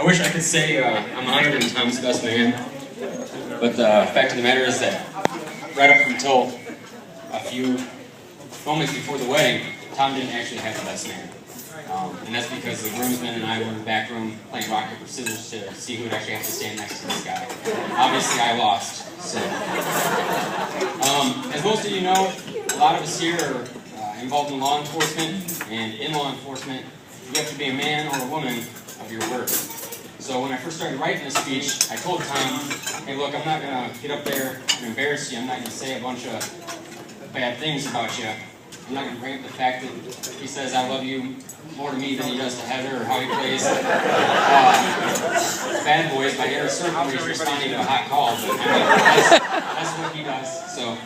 I wish I could say I'm honored and Tom's the best man, but the fact of the matter is that right up until a few moments before the wedding, Tom didn't actually have the best man. And that's because the groomsmen and I were in the back room playing rock, paper, scissors to see who would actually have to stand next to this guy. Obviously, I lost. So, as most of you know, a lot of us here are involved in law enforcement, and in law enforcement, you have to be a man or a woman of your word. So when I first started writing this speech, I told Tom, hey look, I'm not going to get up there and embarrass you. I'm not going to say a bunch of bad things about you. I'm not going to bring up the fact that he says I love you more to me than he does to Heather, or how he plays Bad Boys by Inner Circle where he's responding to a hot call. But I mean, that's what he does. So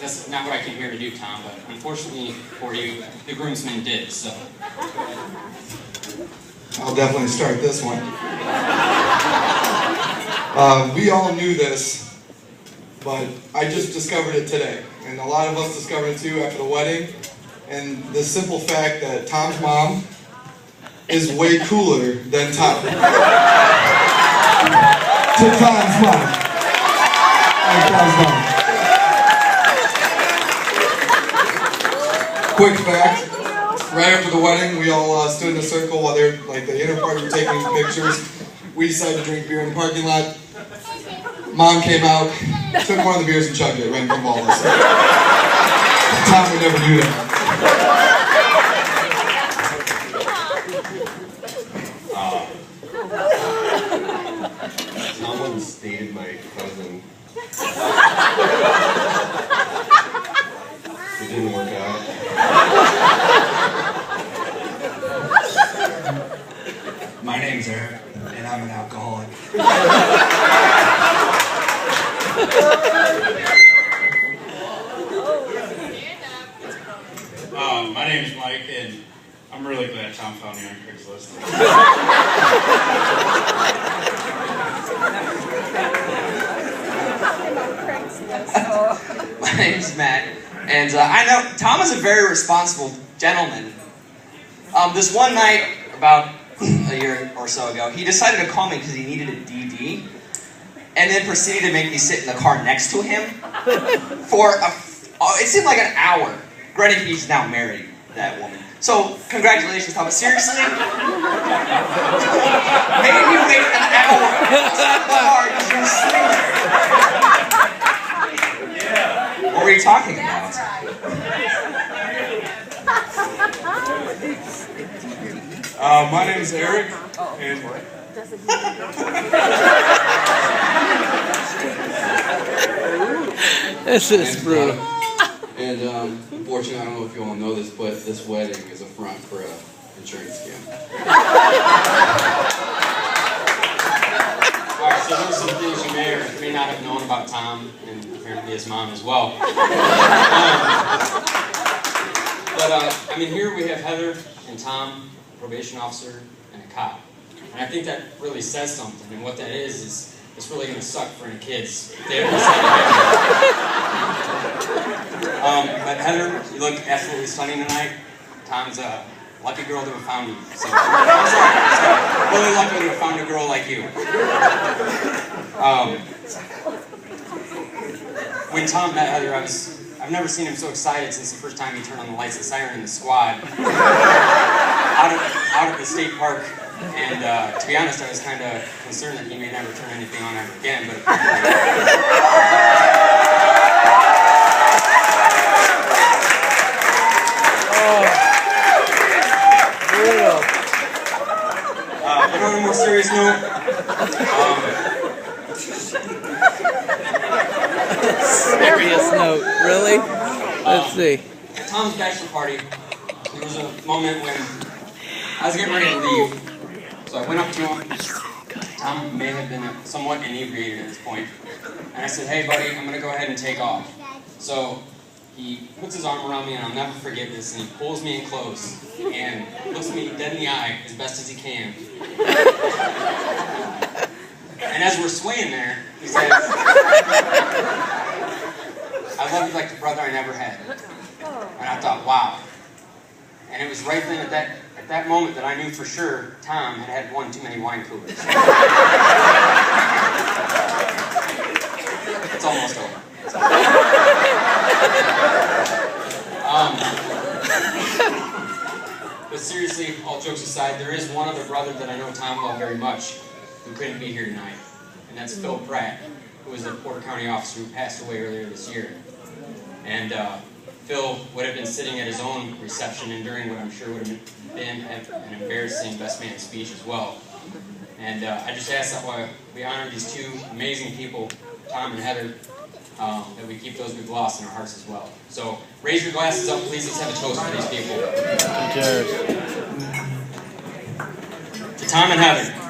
that's not what I came here to do, Tom, but unfortunately for you, the groomsmen did, so. I'll definitely start this one. We all knew this, but I just discovered it today. And a lot of us discovered it too after the wedding. And the simple fact that Tom's mom is way cooler than Tom. To Tom's mom. And Tom's mom. Quick fact, right after the wedding, we all stood in a circle while they're, like, the inner party were taking pictures. We decided to drink beer in the parking lot. Mom came out, took one of the beers and chugged it right in front of all of us. Tom would never do that. Someone stated my cousin. It didn't work out. My name's Eric, and I'm an alcoholic. My name's Mike, and I'm really glad Tom found me on Craigslist. My name's Matt, and I know Tom is a very responsible gentleman. This one night, about a year or so ago, he decided to call me because he needed a DD, and then proceeded to make me sit in the car next to him for it seemed like an hour. Granted, he's now married to that woman. So, congratulations, Tom. But seriously, made you wait an hour outside the car because you were sleeping. What were you talking about? My name's Eric, and this is brutal. And unfortunately, I don't know if you all know this, but this wedding is a front for an insurance scam. Alright, so there's some things you may or may not have known about Tom, and apparently his mom as well. I mean, here we have Heather and Tom, a probation officer, and a cop. And I think that really says something, and what that is it's really going to suck for any kids if they ever decide to have but Heather, you look absolutely stunning tonight. Tom's a lucky girl to have found you. So, I'm sorry. Really lucky to have found a girl like you. When Tom met Heather, I've never seen him so excited since the first time he turned on the lights and siren in the squad out at the state park. And to be honest, I was kind of concerned that he may never turn anything on ever again, but but on a more serious note, Serious note, really? Let's see. At Tom's bachelor party, there was a moment when I was getting ready to leave. So I went up to him. Tom may have been somewhat inebriated at this point. And I said, hey buddy, I'm going to go ahead and take off. So he puts his arm around me, and I'll never forget this, and he pulls me in close and looks me dead in the eye as best as he can. And as we're swaying there, he says, I love you like the brother I never had. And I thought, wow. And it was right then at at that moment that I knew for sure Tom had had one too many wine coolers. It's almost over. But seriously, all jokes aside, there is one other brother that I know Tom loved very much who couldn't be here tonight, and that's Phil Pratt, who was a Porter County officer who passed away earlier this year. And Phil would have been sitting at his own reception and during what I'm sure would have been an embarrassing best man speech as well. And I just ask that while we honor these two amazing people, Tom and Heather, that we keep those we've lost in our hearts as well. So raise your glasses up, please. Let's have a toast for these people. Cheers. To Tom and Heather.